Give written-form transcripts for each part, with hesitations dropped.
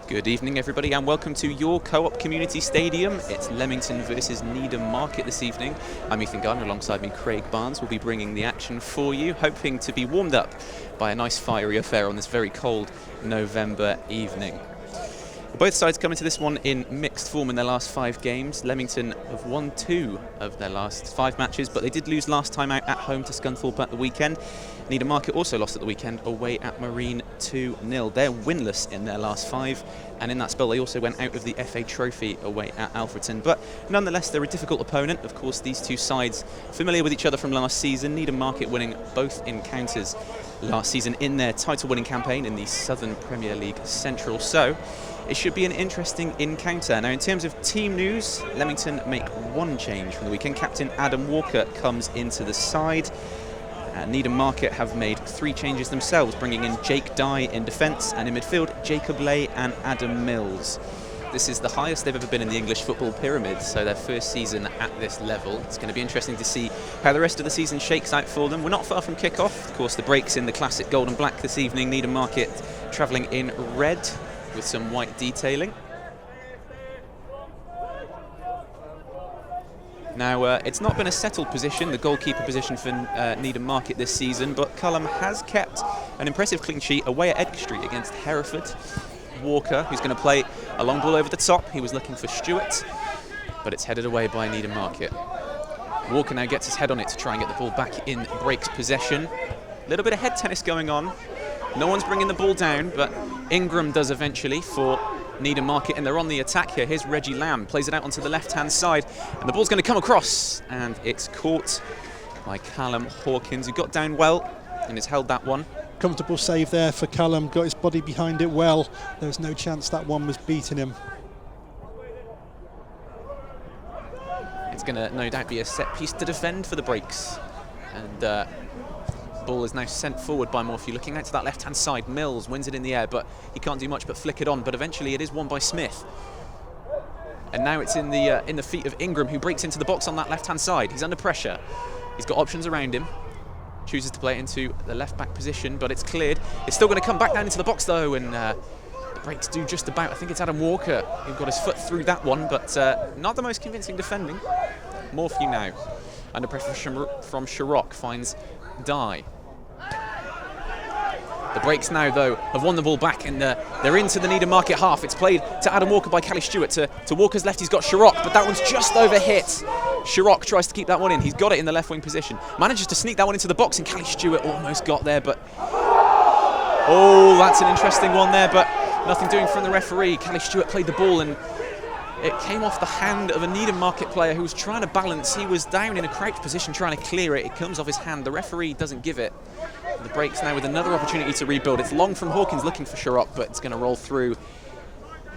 Good evening everybody and welcome to your Co-op Community Stadium. It's Leamington versus Needham Market this evening. I'm Ethan Gardiner, alongside me Craig Barnes will be bringing the action for you, hoping to be warmed up by a nice fiery affair on this very cold November evening. Both sides come into this one in mixed form in their last 5 games. Leamington have won 2 of their last 5 matches, but they did lose last time out at home to Scunthorpe at the weekend. Needham Market also lost at the weekend away at Marine 2-0. They're winless in their last 5, and in that spell they also went out of the FA Trophy away at Alfreton. But nonetheless, they're a difficult opponent. Of course, these two sides familiar with each other from last season. Needham Market winning both encounters last season in their title-winning campaign in the Southern Premier League Central. So it should be an interesting encounter. Now, in terms of team news, Leamington make 1 change from the weekend. Captain Adam Walker comes into the side. Needham Market have made 3 changes themselves, bringing in Jake Dye in defence, and in midfield, Jacob Lay and Adam Mills. This is the highest they've ever been in the English football pyramid, so their first season at this level. It's going to be interesting to see how the rest of the season shakes out for them. We're not far from kickoff. Of course, the break's in the classic gold and black this evening. Needham Market travelling in red with some white detailing. Now, it's not been a settled position, the goalkeeper position for Needham Market this season, but Cullum has kept an impressive clean sheet away at Edgar Street against Hereford. Walker, who's going to play a long ball over the top. He was looking for Stewart, but it's headed away by Needham Market. Walker now gets his head on it to try and get the ball back in breaks possession. A little bit of head tennis going on. No one's bringing the ball down, but Ingram does eventually for Needham Market, and they're on the attack here. Here's Reggie Lamb, plays it out onto the left-hand side, and the ball's going to come across, and it's caught by Callum Hawkins, who got down well and has held that one. Comfortable save there for Callum, got his body behind it well. There was no chance that one was beating him. It's going to no doubt be a set piece to defend for the breaks, and ball is now sent forward by Morphew, looking out to that left-hand side. Mills wins it in the air, but he can't do much but flick it on, but eventually it is won by Smith. And now it's in the feet of Ingram, who breaks into the box on that left-hand side. He's under pressure. He's got options around him. Chooses to play it into the left-back position, but it's cleared. It's still going to come back down into the box, though, and the breaks do just about. I think it's Adam Walker who got his foot through that one, but not the most convincing defending. Morphew now, under pressure from Sharrock, finds Dye. The breaks now, though, have won the ball back, and they're into the Needham Market half. It's played to Adam Walker by Callie Stewart. To Walker's left, he's got Sharrock, but that one's just over hit. Sharrock tries to keep that one in. He's got it in the left wing position. Manages to sneak that one into the box, and Callie Stewart almost got there, but oh, that's an interesting one there, but nothing doing from the referee. Callie Stewart played the ball, and it came off the hand of a Needham Market player who was trying to balance. He was down in a crouched position trying to clear it. It comes off his hand. The referee doesn't give it. The breaks now with another opportunity to rebuild. It's long from Hawkins looking for Sharrock, but it's going to roll through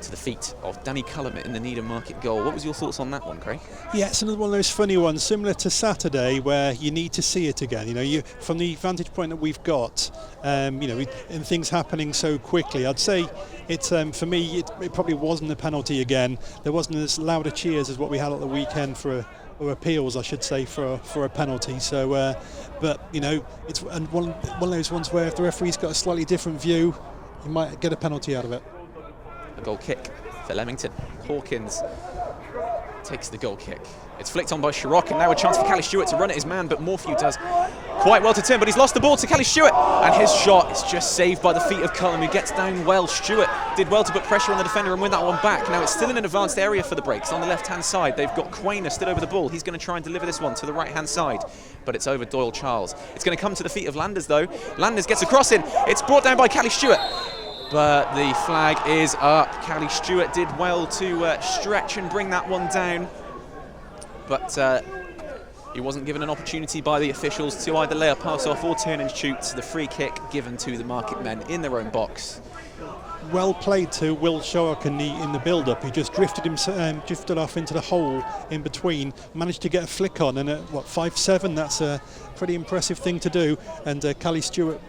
to the feet of Danny Cullum in the Needham Market goal. What was your thoughts on that one, Craig? Yeah, it's another one of those funny ones, similar to Saturday, where you need to see it again. You know, from the vantage point that we've got, and things happening so quickly, I'd say it's for me, it probably wasn't a penalty again. There wasn't as loud a cheers as what we had at the weekend or appeals, I should say, for a penalty. So, but it's one of those ones where if the referee's got a slightly different view, you might get a penalty out of it. A goal kick for Leamington. Hawkins takes the goal kick. It's flicked on by Sharrock, and now a chance for Callie Stewart to run at his man, but Morphew does quite well to turn, but he's lost the ball to Callie Stewart, and his shot is just saved by the feet of Cullum, who gets down well. Stewart did well to put pressure on the defender and win that one back. Now it's still in an advanced area for the breaks. On the left-hand side, they've got Quainer stood over the ball. He's going to try and deliver this one to the right-hand side, but it's over Doyle Charles. It's going to come to the feet of Landers, though. Landers gets a cross in. It's brought down by Callie Stewart, but the flag is up. Callie Stewart did well to stretch and bring that one down, but he wasn't given an opportunity by the officials to either lay a pass off or turn and shoot. The free kick given to the Market men in their own box. Well played to Will Sharrock in the build-up. He just drifted off into the hole in between, managed to get a flick on, and at 5'7", that's a pretty impressive thing to do. And Callie Stewart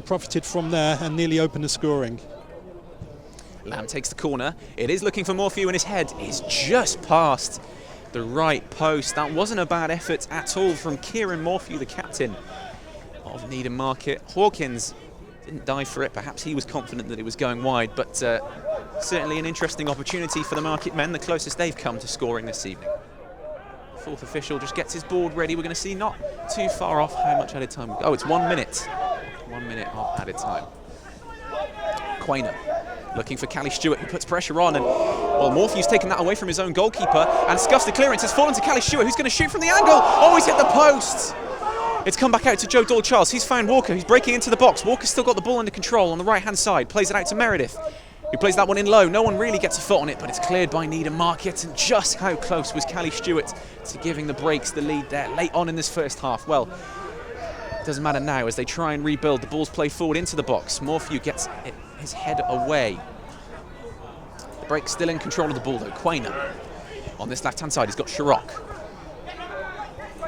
profited from there and nearly opened the scoring. Lamb takes the corner. It is looking for Morphew, and his head is just past the right post. That wasn't a bad effort at all from Kieran Morphew, the captain of Needham Market. Hawkins didn't die for it. Perhaps he was confident that it was going wide, but Certainly an interesting opportunity for the Market men, the closest they've come to scoring this evening. Fourth official just gets his board ready. We're going to see not too far off how much added time. Oh, it's 1 minute. 1 minute of added time. Quainer looking for Callie Stewart, who puts pressure on, and well, Morphew's taken that away from his own goalkeeper, and scuffs the clearance. Has fallen to Callie Stewart, who's going to shoot from the angle. Oh, he's hit the post. It's come back out to Joe Doyle-Charles. He's found Walker, who's breaking into the box. Walker's still got the ball under control on the right-hand side. Plays it out to Meredith, who plays that one in low. No one really gets a foot on it, but it's cleared by Needham Market. And just how close was Callie Stewart to giving the Breaks the lead there late on in this first half? Well, it doesn't matter now as they try and rebuild. The ball's played forward into the box. Morphew gets his head away. The Breaks still in control of the ball though. Quainer on this left-hand side. He's got Sharrock.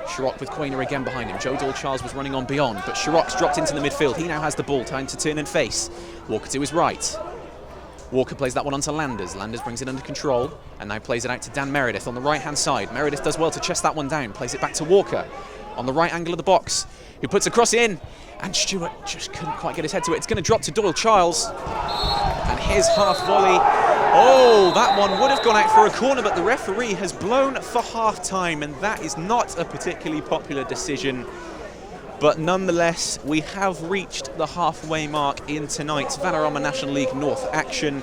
Sharrock with Quainer again behind him. Joe Doyle-Charles was running on beyond, but Sharrock's dropped into the midfield. He now has the ball. Time to turn and face. Walker to his right. Walker plays that one onto Landers. Landers brings it under control and now plays it out to Dan Meredith on the right-hand side. Meredith does well to chest that one down. Plays it back to Walker on the right angle of the box, who puts a cross in, and Stewart just couldn't quite get his head to it. It's going to drop to Doyle-Charles, and his half volley. Oh, that one would have gone out for a corner, but the referee has blown for half-time, and that is not a particularly popular decision. But nonetheless, we have reached the halfway mark in tonight's Vanarama National League North action.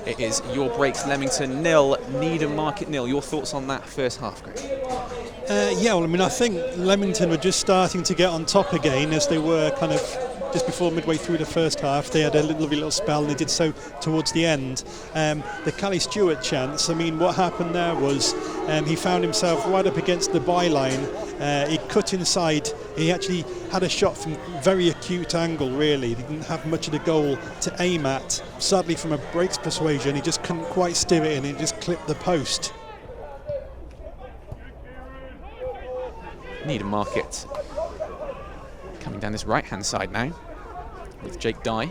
It is Your Breaks Leamington 0, Needham Market 0. Your thoughts on that first half, Greg? Yeah, well, I mean, I think Leamington were just starting to get on top again, as they were kind of just before midway through the first half. They had a lovely little spell, and they did so towards the end. The Callie Stewart chance, I mean, what happened there was he found himself right up against the byline. He cut inside. He actually had a shot from very acute angle, really. He didn't have much of the goal to aim at. Sadly, from a Breaks persuasion, he just couldn't quite steer it in. He just clipped the post. Needham Market coming down this right-hand side now with Jake Dye.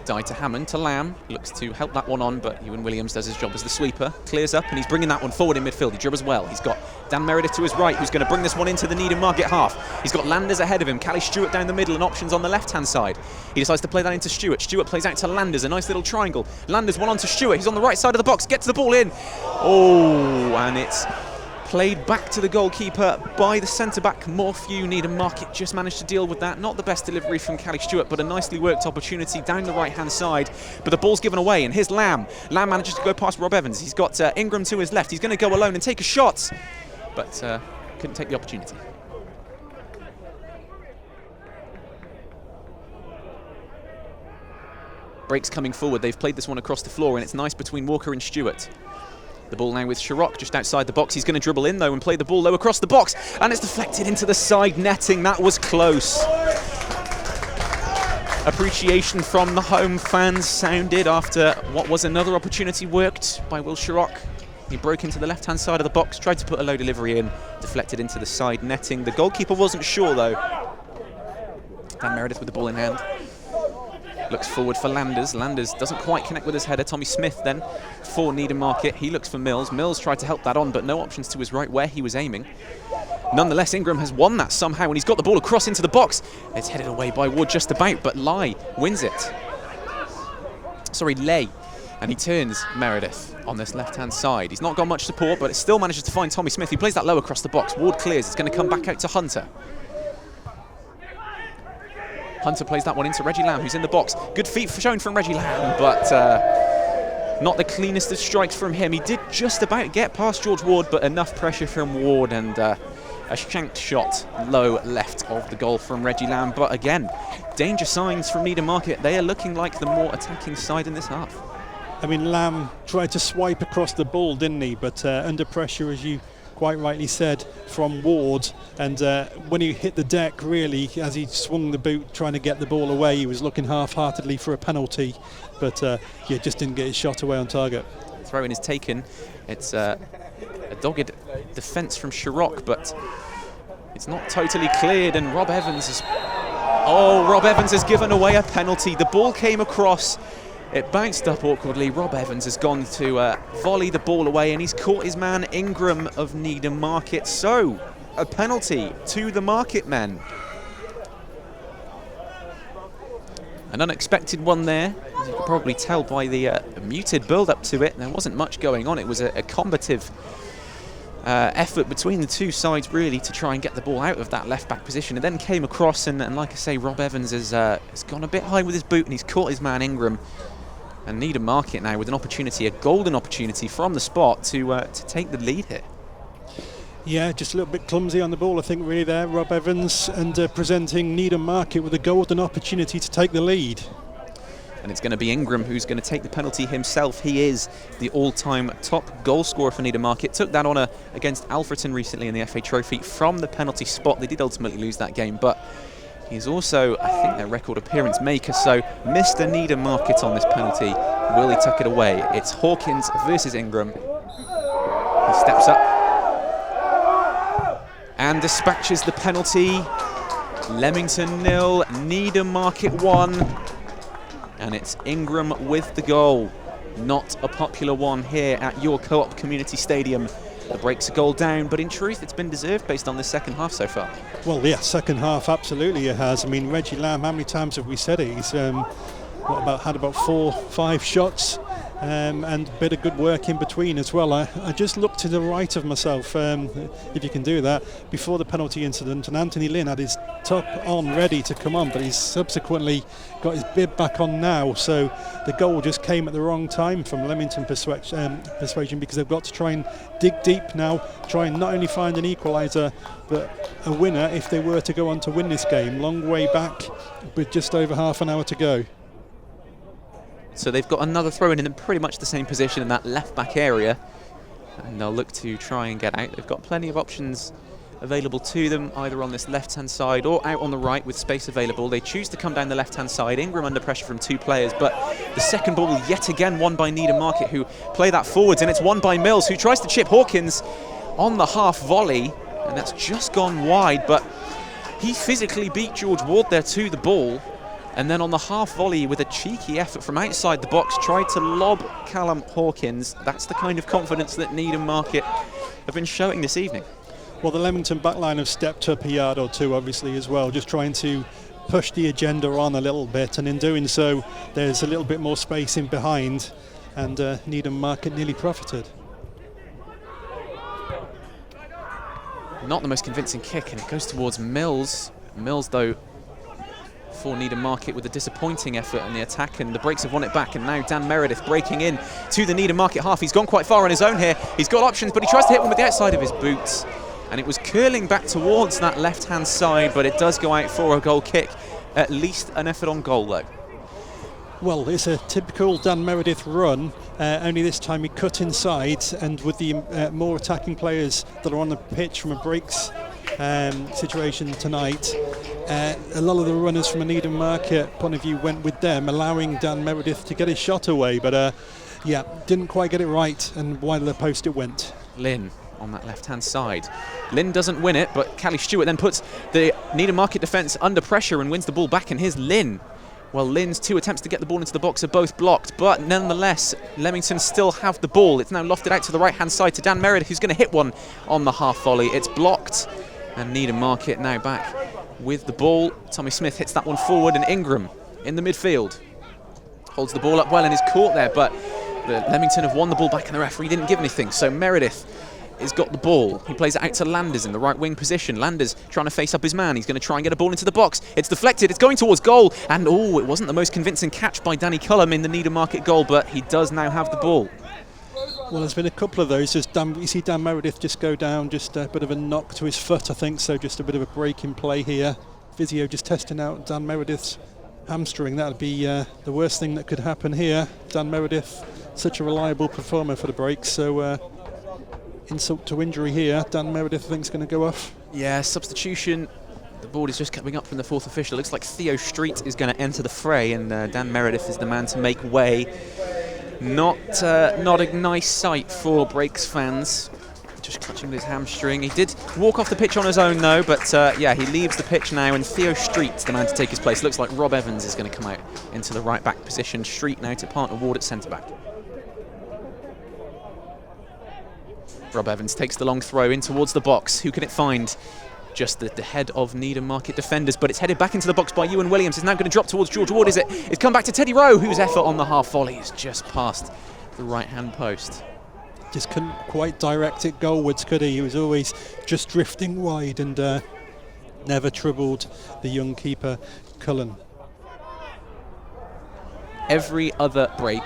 Dye to Hammond, to Lamb, looks to help that one on, but Ewan Williams does his job as the sweeper, clears up, and he's bringing that one forward in midfield. He dribbles well. He's got Dan Meredith to his right, who's going to bring this one into the Needham Market half. He's got Landers ahead of him, Callie Stewart down the middle, and options on the left-hand side. He decides to play that into Stewart. Stewart plays out to Landers, a nice little triangle. Landers one on to Stewart. He's on the right side of the box, gets the ball in. Oh, and it's played back to the goalkeeper by the centre-back Morphew. Needham Market just managed to deal with that. Not the best delivery from Callie Stewart, but a nicely worked opportunity down the right-hand side. But the ball's given away, and here's Lamb. Lamb manages to go past Rob Evans. He's got Ingram to his left. He's going to go alone and take a shot, but couldn't take the opportunity. Breaks coming forward. They've played this one across the floor, and it's nice between Walker and Stewart. The ball now with Sharrock just outside the box. He's going to dribble in though and play the ball low across the box, and it's deflected into the side netting. That was close. Appreciation from the home fans sounded after what was another opportunity worked by Will Sharrock. He broke into the left-hand side of the box, tried to put a low delivery in, deflected into the side netting. The goalkeeper wasn't sure though. Dan Meredith with the ball in hand. Looks forward for Landers. Landers doesn't quite connect with his header. Tommy Smith then for Needham Market. He looks for Mills. Mills tried to help that on, but no options to his right where he was aiming. Nonetheless, Ingram has won that somehow, and he's got the ball across into the box. It's headed away by Wood just about, but Lai wins it. Sorry, Lay. And he turns Meredith on this left-hand side. He's not got much support, but it still manages to find Tommy Smith. He plays that low across the box. Ward clears. It's going to come back out to Hunter. Hunter plays that one into Reggie Lamb, who's in the box. Good feet shown from Reggie Lamb, but not the cleanest of strikes from him. He did just about get past George Ward, but enough pressure from Ward, and a shanked shot low left of the goal from Reggie Lamb. But again, danger signs from Needham Market. They are looking like the more attacking side in this half. I mean, Lamb tried to swipe across the ball, didn't he? But under pressure, as you quite rightly said, from Ward, and when he hit the deck, really, as he swung the boot trying to get the ball away, he was looking half-heartedly for a penalty, but yeah, just didn't get his shot away on target. Throw-in is taken. It's a dogged defence from Sharrock, but it's not totally cleared, and Rob Evans has given away a penalty. The ball came across. It bounced up awkwardly. Rob Evans has gone to volley the ball away, and he's caught his man Ingram of Needham Market. So, a penalty to the Market men. An unexpected one there. As you can probably tell by the muted build-up to it, there wasn't much going on. It was a combative effort between the two sides, really, to try and get the ball out of that left-back position. It then came across, and like I say, Rob Evans has gone a bit high with his boot, and he's caught his man Ingram. And Needham Market now with an opportunity, a golden opportunity from the spot to take the lead here. Yeah, just a little bit clumsy on the ball, I think, really there, Rob Evans, and presenting Needham Market with a golden opportunity to take the lead. And it's going to be Ingram who's going to take the penalty himself. He is the all-time top goal scorer for Needham Market. Took that honour against Alfreton recently in the FA Trophy from the penalty spot. They did ultimately lose that game, but he's also, I think, their record appearance maker. So Mr. Needham Market on this penalty. Will he tuck it away? It's Hawkins versus Ingram. He steps up and dispatches the penalty. Leamington 0, Needham Market 1. And it's Ingram with the goal. Not a popular one here at your Co-op Community Stadium. The break's a goal down, but in truth, it's been deserved based on the second half so far. Well, yeah, second half, absolutely it has. I mean, Reggie Lamb, how many times have we said it? He's had about 4-5 shots, and a bit of good work in between as well. I just looked to the right of myself, if you can do that, before the penalty incident, and Anthony Lynn had his top on ready to come on, but he's subsequently got his bib back on now, so the goal just came at the wrong time from Leamington persuasion, because they've got to try and dig deep now, try and not only find an equalizer but a winner if they were to go on to win this game. Long way back with just over half an hour to go. So they've got another throw-in in pretty much the same position in that left-back area, and they'll look to try and get out. They've got plenty of options available to them, either on this left-hand side or out on the right with space available. They choose to come down the left-hand side. Ingram under pressure from two players, but the second ball yet again won by Needham Market, who play that forwards, and it's won by Mills, who tries to chip Hawkins on the half volley, and that's just gone wide, but he physically beat George Ward there to the ball. And then on the half volley, with a cheeky effort from outside the box, tried to lob Callum Hawkins. That's the kind of confidence that Needham Market have been showing this evening. Well, the Leamington backline have stepped up a yard or two, obviously, as well, just trying to push the agenda on a little bit. And in doing so, there's a little bit more space in behind, and Needham Market nearly profited. Not the most convincing kick, and it goes towards Mills. Mills, though, for Needham Market with a disappointing effort in the attack, and the Breaks have won it back, and now Dan Meredith breaking in to the Needham Market half. He's gone quite far on his own here. He's got options, but he tries to hit one with the outside of his boots, and it was curling back towards that left-hand side, but it does go out for a goal kick. At least an effort on goal, though. Well, it's a typical Dan Meredith run, only this time he cut inside, and with the more attacking players that are on the pitch from a Breaks situation tonight, a lot of the runners from a Needham Market point of view went with them, allowing Dan Meredith to get his shot away, but yeah, didn't quite get it right, and wide of the post it went. Lynn on that left-hand side. Lynn doesn't win it, but Callie Stewart then puts the Needham Market defence under pressure and wins the ball back, and here's Lynn. Well, Lynn's two attempts to get the ball into the box are both blocked, but nonetheless, Leamington still have the ball. It's now lofted out to the right-hand side to Dan Meredith, who's going to hit one on the half volley. It's blocked, and Needham Market now back with the ball. Tommy Smith hits that one forward, and Ingram in the midfield holds the ball up well and is caught there, but Leamington have won the ball back and the referee didn't give anything. So Meredith has got the ball. He plays it out to Landers in the right wing position. Landers trying to face up his man. He's going to try and get a ball into the box. It's deflected. It's going towards goal. And oh, it wasn't the most convincing catch by Danny Cullum in the Needham Market goal, but he does now have the ball. Well, there's been a couple of those. You see Dan Meredith just go down, just a bit of a knock to his foot, I think, so just a bit of a break in play here. Physio just testing out Dan Meredith's hamstring. That would be the worst thing that could happen here. Dan Meredith, such a reliable performer for the Breaks, so insult to injury here. Dan Meredith, I think, is going to go off. Yeah, substitution. The ball is just coming up from the fourth official. It looks like Theo Street is going to enter the fray, and Dan Meredith is the man to make way. Not a nice sight for Breaks fans. Just clutching with his hamstring. He did walk off the pitch on his own, though, but yeah, he leaves the pitch now, and Theo Street's the man to take his place. Looks like Rob Evans is going to come out into the right-back position. Street now to partner Ward at centre-back. Rob Evans takes the long throw in towards the box. Who can it find? just the head of Needham Market defenders, but it's headed back into the box by Ewan Williams. It's now going to drop towards George Ward, is it? It's come back to Teddy Rowe, whose effort on the half volley is just past the right-hand post. Just couldn't quite direct it goalwards, could he? He was always just drifting wide and never troubled the young keeper, Cullen. Every other break,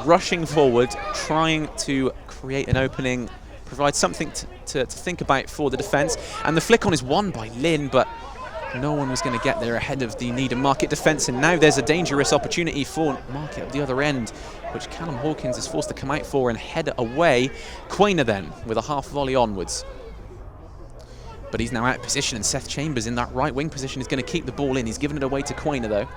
rushing forward, trying to create an opening, provide something to think about for the defence. And the flick on is won by Lynn, but no one was going to get there ahead of the Needham Market defence. And now there's a dangerous opportunity for Market at the other end, which Callum Hawkins is forced to come out for and head away. Quainer then with a half volley onwards. But he's now out of position, and Seth Chambers in that right wing position is going to keep the ball in. He's given it away to Quainer though.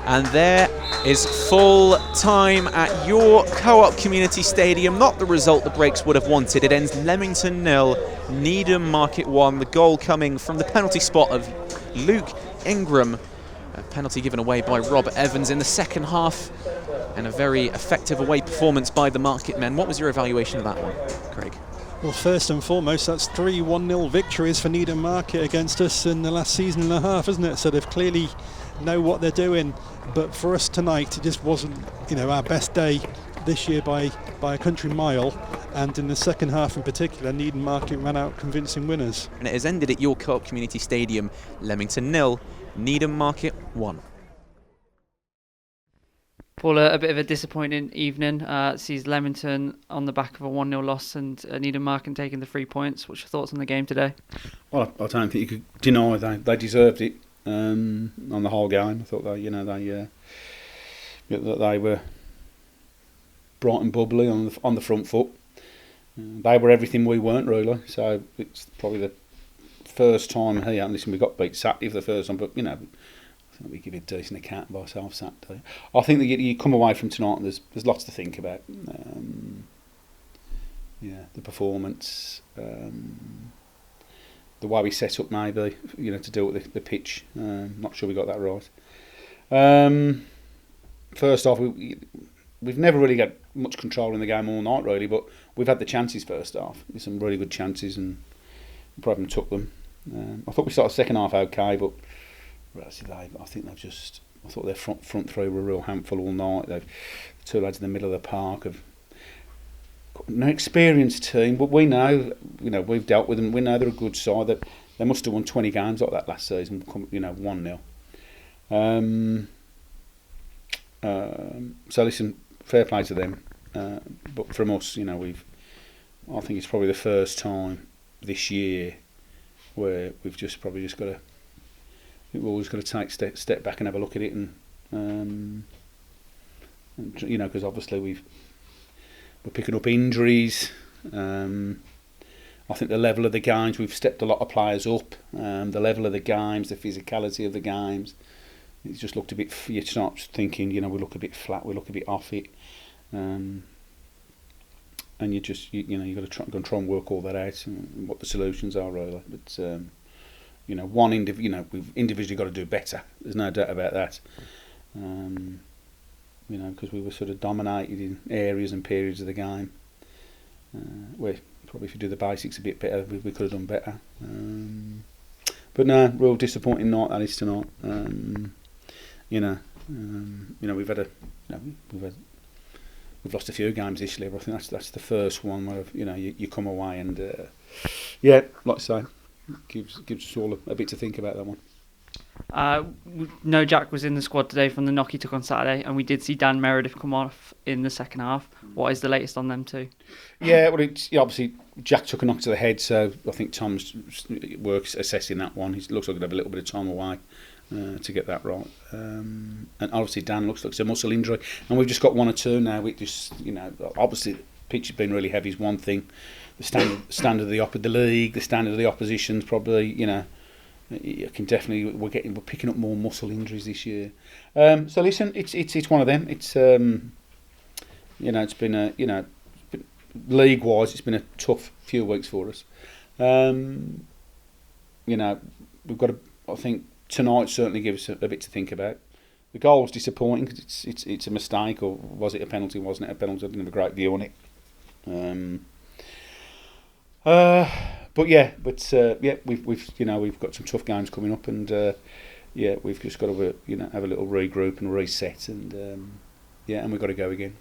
And there is full time at your Co-op Community Stadium. Not the result the Breaks would have wanted. It ends Leamington 0, Needham Market 1. The goal coming from the penalty spot of Luke Ingram. A penalty given away by Rob Evans in the second half. And a very effective away performance by the Market men. What was your evaluation of that one, Craig? Well, first and foremost, that's 3 1-0 victories for Needham Market against us in the last season and a half, isn't it? So they've clearly know what they're doing. But for us tonight, it just wasn't, our best day this year by a country mile. And in the second half in particular, Needham Market ran out convincing winners. And it has ended at your Co-op Community Stadium, Leamington 0, Needham Market 1. Paul, a bit of a disappointing evening. Sees Leamington on the back of a 1-0 loss and Needham Market taking the 3 points. What's your thoughts on the game today? Well, I don't think you could deny they deserved it on the whole game. I thought they were bright and bubbly on the front foot. They were everything we weren't really. So it's probably the first time here. Listen, we got beat Saturday for the first time, but I think we give it a decent account of ourselves Saturday. I think that you come away from tonight and there's lots to think about. The performance, the way we set up maybe, to deal with the pitch. Not sure we got that right. First off, we've never really got much control in the game all night really, but we've had the chances first half. There's some really good chances and we probably took them. I thought we started the second half okay, but I think I thought their front three were a real handful all night. The two lads in the middle of the park have got an experienced team, but we know, we've dealt with them. We know they're a good side. That they must have won 20 games like that last season. 1-0. So listen, fair play to them. But from us, I think it's probably the first time this year where we've probably just got to. We've always got to take step back and have a look at it, and because obviously we're picking up injuries. I think the level of the games, we've stepped a lot of players up. The level of the games, the physicality of the games, it's just looked a bit. You start thinking, we look a bit flat, we look a bit off it, and you just you've got to try and work all that out and what the solutions are really, but. We've individually got to do better. There's no doubt about that. Because we were sort of dominated in areas and periods of the game. Where probably if you do the basics a bit better, we could have done better. But no, real disappointing night that is tonight. We've lost a few games this year, but I think that's the first one where you come away and like I say. Gives us all a bit to think about that one. No Jack was in the squad today from the knock he took on Saturday, and we did see Dan Meredith come off in the second half. What is the latest on them too? Yeah, well, obviously Jack took a knock to the head, so I think Tom's works assessing that one. He looks like he'll have a little bit of time away to get that right. And obviously Dan looks like it's a muscle injury, and we've just got one or two now. We just, obviously the pitch has been really heavy is one thing. The standard of the league, the standard of the opposition's probably, you can definitely we're picking up more muscle injuries this year. So listen, it's one of them. It's it's been league wise, it's been a tough few weeks for us. We've got to. I think tonight certainly gives us a bit to think about. The goal's disappointing because it's a mistake, or was it a penalty? Wasn't it a penalty? I didn't have a great view on it. But yeah, we've got some tough games coming up, and we've just got to have a little regroup and reset, and and we've got to go again.